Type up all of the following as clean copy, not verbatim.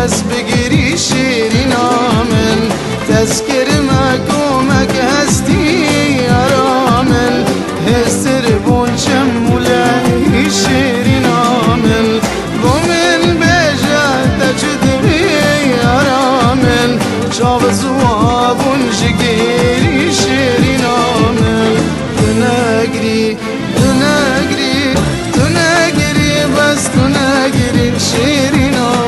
بس بگیری شیرین آمن تذکر مکومک هستی آرامن هستر بونچم مولای شیرین آمن گمن بجا تجدبی آرامن شاب زوابون جگیری شیرین آمن تنگری تنگری تنگری بس تنگری شیرین آمن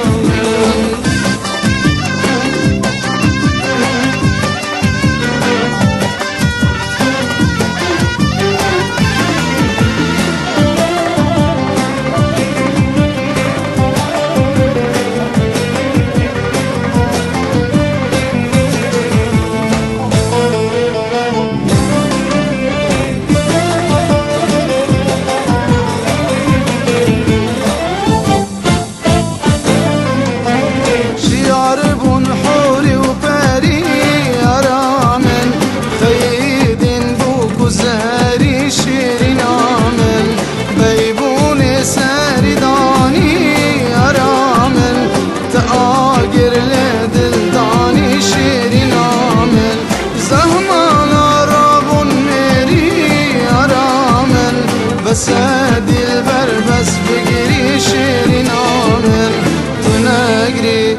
شیرین آمن بیبون سردانی آرامن تآگر لدلدانی شیرین آمن زهمان آرابون میری آرامن بس دل بر بس بگیری شیرین آمن تو نگری